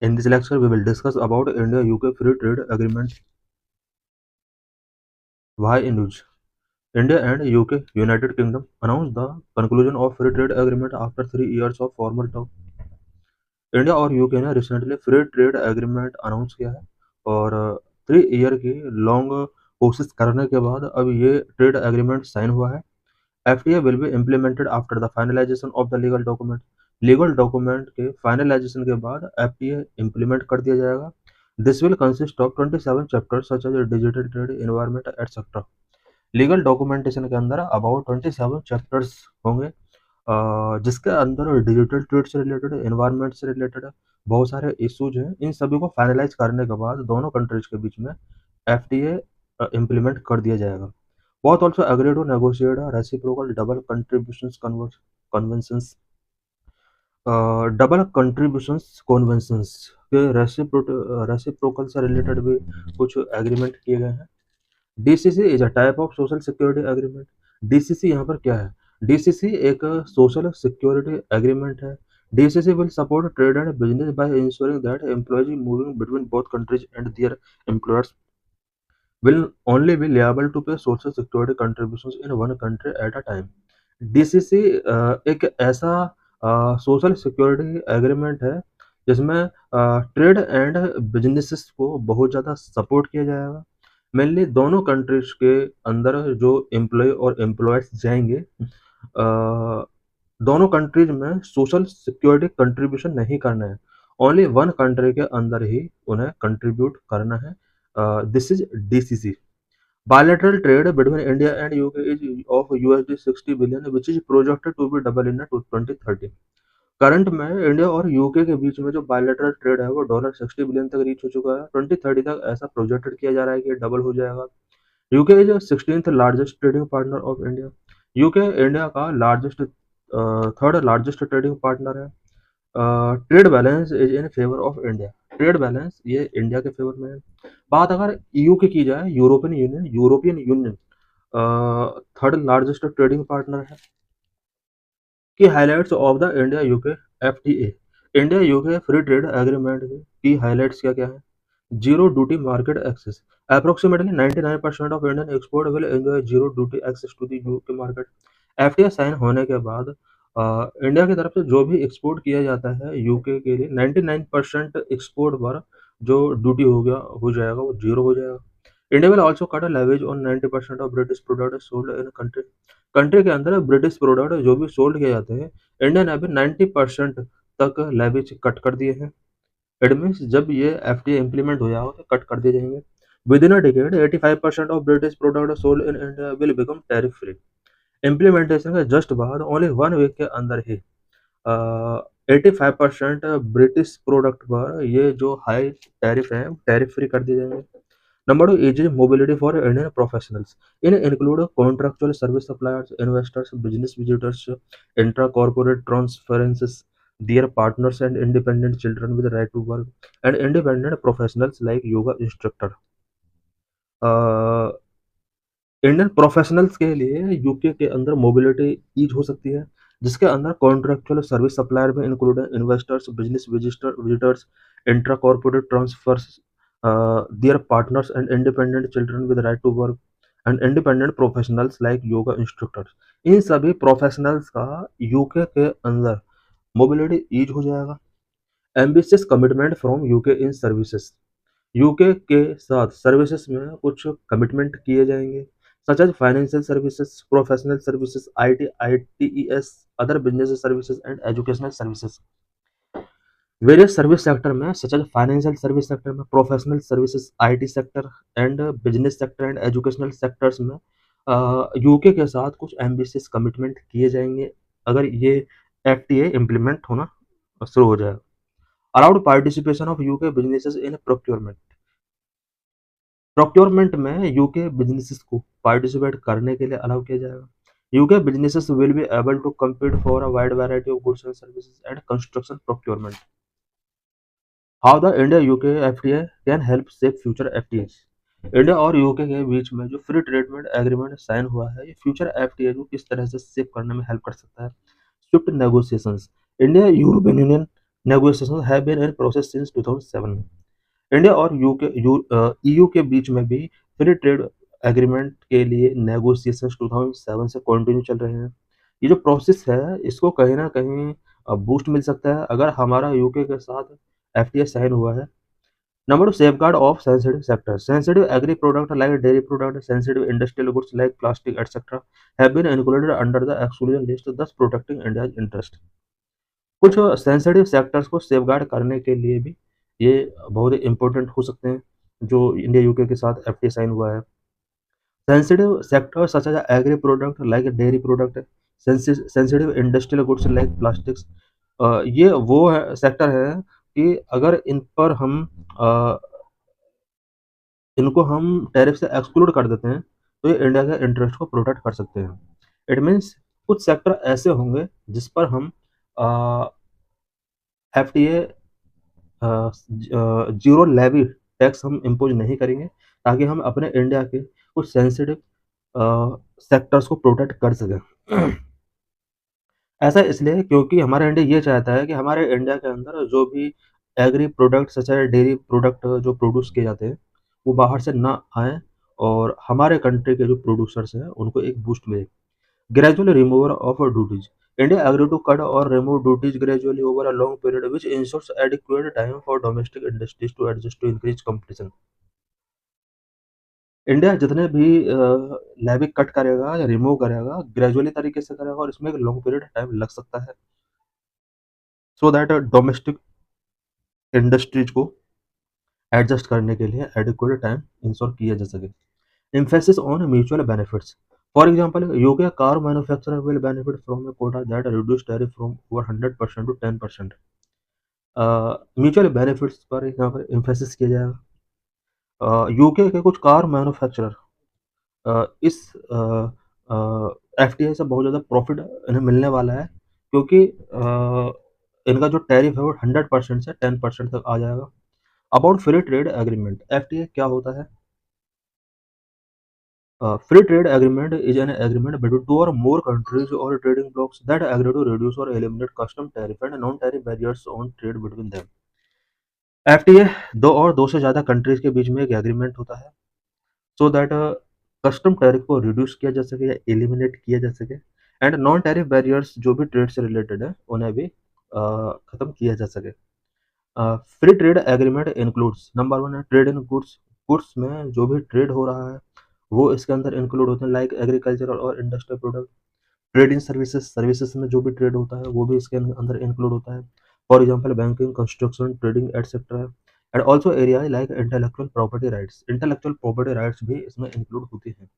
In this lecture, we will discuss about India-UK Free Trade Agreement. Why in news? India and UK United Kingdom announced the conclusion of free trade agreement after 3 years of formal talk. India और UK ने recently free trade agreement announce किया है और 3 year की long कोशिश करने के बाद अब ये ट्रेड एग्रीमेंट साइन हुआ है. FTA will be implemented after the finalization of the legal document. Legal document के फाइनलाइजेशन के बाद FTA इम्प्लीमेंट कर दिया जाएगा. This will consist of 27 chapters such as digital trade environment et cetera. Legal documentation के अंदर अबाउट 27 चैप्टर्स होंगे जिसके अंदर डिजिटल ट्रेड से रिलेटेड, एनवायरनमेंट से रिलेटेड बहुत सारे इश्यूज हैं. इन सभी को फाइनलाइज करने के बाद दोनों कंट्रीज के बीच में FTA इम्प्लीमेंट कर दिया जाएगा. Both also agreed to negotiate a reciprocal double contributions conventions. Double contributions conventions के रेसिप्रोकल से रिलेटेड भी कुछ एग्रीमेंट किए गए हैं. DCC is a type of social security agreement. DCC यहाँ पर क्या है? DCC एक सोशल सिक्योरिटी एग्रीमेंट है. DCC will support trade and business by ensuring that employees moving between both countries and their employers will only be liable to pay social security contributions in one country at a time. DCC एक ऐसा social security agreement है जिसमें trade and businesses को बहुत ज़्यादा support किया जाएगा. Mainly दोनों कंट्रीज के अंदर जो एम्प्लॉय और एम्प्लॉयर्स जाएंगे दोनों कंट्रीज में सोशल सिक्योरिटी कंट्रीब्यूशन नहीं करना है. ओनली वन कंट्री के अंदर ही उन्हें कंट्रीब्यूट करना है. This is DCC. Bilateral trade between India and UK is of USD 60 billion, which is projected to be double in 2030. Current में इंडिया और यूके के बीच में जो बायलैटरल ट्रेड है वो $60 बिलियन तक रीच हो चुका है. 2030 तक ऐसा प्रोजेक्टेड किया जा रहा है कि डबल हो जाएगा. UK is 16th largest trading partner of India. UK India का largest third largest trading partner है. Trade balance is in favour of India. Trade balance ये इंडिया के फेवर में है. बात अगर EU की जाए, European Union third largest trading partner है. की highlights of the India UK FTA. India UK free trade agreement की हाइलाइट्स क्या क्या है? Zero duty market access. Approximately 99% of Indian export will enjoy zero duty access to the UK market. FTA sign होने के बाद India की तरफ से जो भी एक्सपोर्ट किया जाता है यूके के लिए 99% एक्सपोर्ट पर जो ड्यूटी हो जाएगा वो जीरो हो जाएगा. India will also cut levies on 90% of British product sold in country. Country के अंदर ब्रिटिश प्रोडक्ट जो भी सोल्ड किए जाते हैं इंडिया ने अभी 90% तक लेवेज कट कर दिए हैं. इट मीन्स जब ये FTA इम्प्लीमेंट हो जाएगा तो कट कर दिए जाएंगे. With in a decade 85% of British product sold in India will become tariff free. Implementation के जस्ट बाद ओनली 1 वीक के अंदर ही 85% ब्रिटिश प्रोडक्ट पर ये जो हाई टैरिफ है टैरिफ फ्री कर दिए जाएंगे. Number 2, easy mobility for Indian professionals. In include contractual service suppliers, investors, business visitors, intra-corporate transferences, their partners and independent children with the right to work, and independent professionals like yoga instructor. Indian professionals के लिए UK के अंदर mobility ease हो सकती है जिसके अंदर contractual service supplier में इंक्लूड है investors, business visitors, intra corporate transfers, their partners and independent children with right to work and independent professionals like yoga instructors. इन सभी प्रोफेशनल्स का यूके के अंदर मोबिलिटी ईज हो जाएगा. Ambitious commitment from UK in services. UK के साथ services में कुछ कमिटमेंट किए जाएंगे such as financial services, professional services, ITES, other business services and educational services. Various service sector में such as financial service sector में, professional services, IT sector and business sector and educational sectors में UK के साथ कुछ ambitious commitment किए जाएंगे अगर ये FTA इम्प्लीमेंट होना शुरू हो जाएगा. Allowed participation of UK businesses in procurement. Procurement में यूके बिजनेसेस को पार्टिसिपेट करने के लिए अलाउ किया जाएगा. UK businesses will be able to compete for a wide variety of goods and services and construction procurement. How the India UK FTA can help save future FTAs. India और UK के बीच में जो free trade agreement sign हुआ है ये future FTA को किस तरह से सेव करने में हेल्प कर सकता है. Swift negotiations. India European Union negotiations have been in process since 2007। India और ईयू के बीच में भी फ्री ट्रेड एग्रीमेंट के लिए नेगोशिएशंस 2007 से कंटिन्यू चल रहे हैं। ये जो प्रोसेस है, इसको कहीं न कहीं बूस्ट मिल सकता है अगर हमारा यूके के साथ एफटीए साइन हुआ है। Number 2, safeguard of sensitive sectors. Sensitive agri product like dairy product, sensitive industrial goods like plastic, etc. have been included under the exclusion list, thus protecting India's interest. कुछ sensitive sectors को safeguard करने के लिए भी ये बहुत important हो सकते हैं, जो इंडिया यूके के साथ एफटीए साइन हुआ है। Sensitive sectors such as agri product like dairy product, sensitive industrial goods like plastics, ये वो है सेक्टर है कि अगर इन पर हम अ, इनको हम टैरिफ से एक्सक्लूड कर देते हैं, तो ये इंडिया के इंटरेस्ट को प्रोटेक्ट कर सकते हैं। इट मीन्स कुछ सेक्टर ऐसे होंगे जिस पर हम एफटीए ज़ीरो लेवी टैक्स हम इम्पोज़ नहीं करेंगे, ताकि हम अपने इंडिया के कुछ सेंसिटिव सेक्टर्स को प्रोटेक्ट कर सकें। ऐसा इसलिए क्योंकि हमारा इंडिया ये चाहता है कि हमारे इंडिया के अंदर जो भी एग्री प्रोडक्ट सच है डेयरी प्रोडक्ट जो प्रोड्यूस किए जाते हैं, वो बाहर से ना आएँ और हमारे कंट्री के जो प्रोड्यूसर्स हैं, उनको एक बूस्ट मिले। Gradual removal of duties. India agreed to cut or remove duties gradually over a long period, which ensures adequate time for domestic industries to adjust to increase competition. India जितने भी levy cut करेगा या remove करेगा, gradually तरीके से करेगा और इसमें एक लॉन्ग पीरियड टाइम लग सकता है, सो दैट डोमेस्टिक इंडस्ट्रीज को एडजस्ट करने के लिए एडिक्वेट टाइम इंश्योर किया जा सके। Emphasis on mutual benefits. For example, UK car manufacturer will benefit from a quota that reduce tariff from over 100% to 10%. Mutual benefits पर यहाँ पर एम्फेसिस किया जाएगा। यूके के कुछ कार मैन्युफैक्चरर इस एफटीए से बहुत ज़्यादा प्रॉफिट इन्हें मिलने वाला है, क्योंकि इनका जो टैरिफ है वो 100% से 10% तक आ जाएगा। About free trade agreement, FTA क्या होता है? Free trade agreement is an agreement between two or more countries or trading blocs that agree to reduce or eliminate custom tariff and non-tariff barriers on trade between them. FTA दो और दो से ज़्यादा countries के बीच में एक agreement होता है, सो दैट कस्टम टैरिफ को रिड्यूस किया जा सके या एलिमिनेट किया जा सके, एंड नॉन टैरिफ बैरियर्स जो भी ट्रेड से रिलेटेड है उन्हें भी ख़त्म किया जा सके। Free trade agreement includes, number 1 है ट्रेड इन गुड्स। गुड्स में जो भी ट्रेड हो रहा है वो इसके अंदर इंक्लूड होते हैं, लाइक एग्रीकल्चरल और industrial product. Trade in services, services में जो भी ट्रेड होता है वो भी इसके अंदर इंक्लूड होता है, for example banking, construction, trading etcetera. And also area like intellectual property rights, intellectual property rights भी इसमें इंक्लूड होती हैं।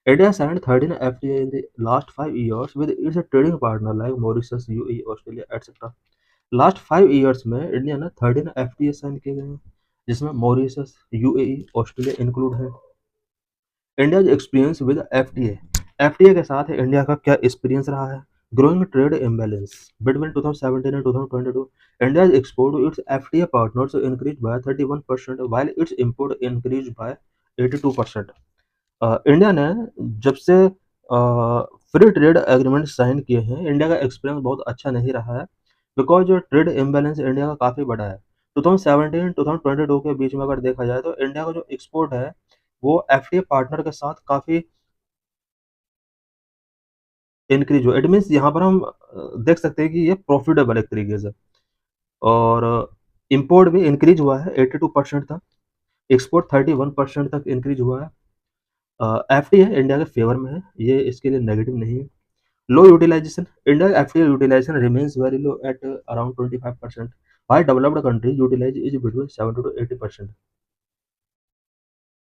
India signed 13 FTA in the last 5 years with its trading partner like Mauritius, UAE, Australia etcetera. Last 5 years में India ने 13 FTA sign किए गए हैं, जिसमें मॉरिशस, यूएई, ऑस्ट्रेलिया इंक्लूड है। India experience with FTA, FTA के साथ इंडिया का क्या एक्सपीरियंस रहा है? Growing trade imbalance between 2017 and 2022, India's export to its FTA partners increased by 31% while its import increased by 82%। India ने जब से फ्री ट्रेड एग्रीमेंट साइन किए हैं, इंडिया का एक्सपीरियंस बहुत अच्छा नहीं रहा है, बिकॉज ट्रेड इम्बैलेंस इंडिया का काफ़ी बड़ा है। 2017-2022 के बीच में अगर देखा जाए तो इंडिया का जो एक्सपोर्ट है वो एफटीए पार्टनर के साथ काफ़ी इंक्रीज हुआ। इट मीन्स यहाँ पर हम देख सकते हैं कि ये प्रॉफिटेबल एक तरीके से, और इंपोर्ट भी इंक्रीज हुआ है 82% तक, एक्सपोर्ट 31% तक इंक्रीज हुआ है। एफटीए इंडिया के फेवर में है, ये इसके लिए नेगेटिव नहीं है। Low utilization, India FTA utilization remains very low at around 25%, while developed countries utilize is between 70 to 80%।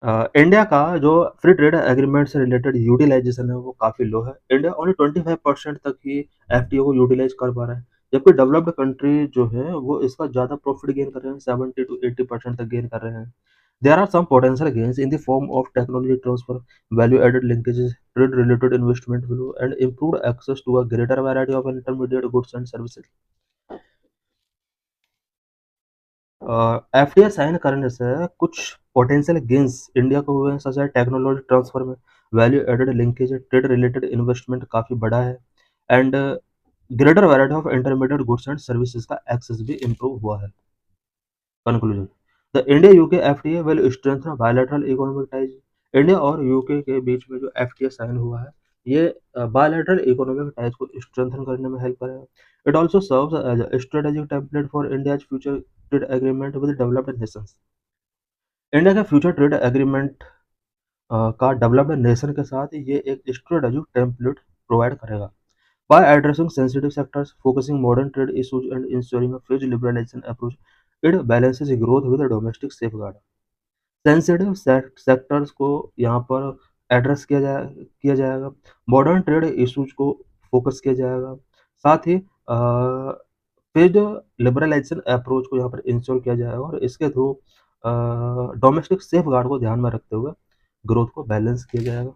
India का जो फ्री ट्रेड एग्रीमेंट से रिलेटेड यूटिलाइजेशन है वो काफ़ी लो है। इंडिया ओनली 25% तक ही एफटीओ को यूटिलाइज कर पा रहा है, जबकि डेवलप्ड कंट्री जो है वो इसका ज़्यादा प्रॉफिट गेन कर रहे हैं, 70 to 80% तक गेन कर रहे हैं। There are some potential gains in the form of technology transfer, value added linkages, trade related investment flow and improved access to a greater variety of intermediate goods and services. FDA sign करने से कुछ potential gains India को हुए हैं, सच है technology transfer में value added linkage, trade related investment काफ़ी बड़ा है, and greater variety of intermediate goods and services का एक्सेस भी इम्प्रूव हुआ है। Conclusion, the India UK FTA will strengthen bilateral economic ties. India और यूके के बीच में जो एफटीए साइन हुआ है, ये बायलैटरल इकोनॉमिक टाइज को स्ट्रेंथन करने में हेल्प करेगा। It also serves as a strategic template for India's future trade agreement with developed Nations. India के फ्यूचर ट्रेड एग्रीमेंट का डेवलप्ड नेशन के साथ ये एक स्ट्रेटेजिक टेम्पलेट प्रोवाइड करेगा। By addressing sensitive sectors, focusing modern trade issues, and ensuring a phased liberalization approach, it balances growth with a domestic safeguard. Sensitive sectors को यहाँ पर address किया जाएगा, मॉडर्न ट्रेड इश्यूज को फोकस किया जाएगा, साथ ही फेज्ड लिबरलाइजेशन अप्रोच को यहाँ पर इंश्योर किया जाएगा और इसके थ्रू डोमेस्टिक सेफ गार्ड को ध्यान में रखते हुए ग्रोथ को बैलेंस किया जाएगा।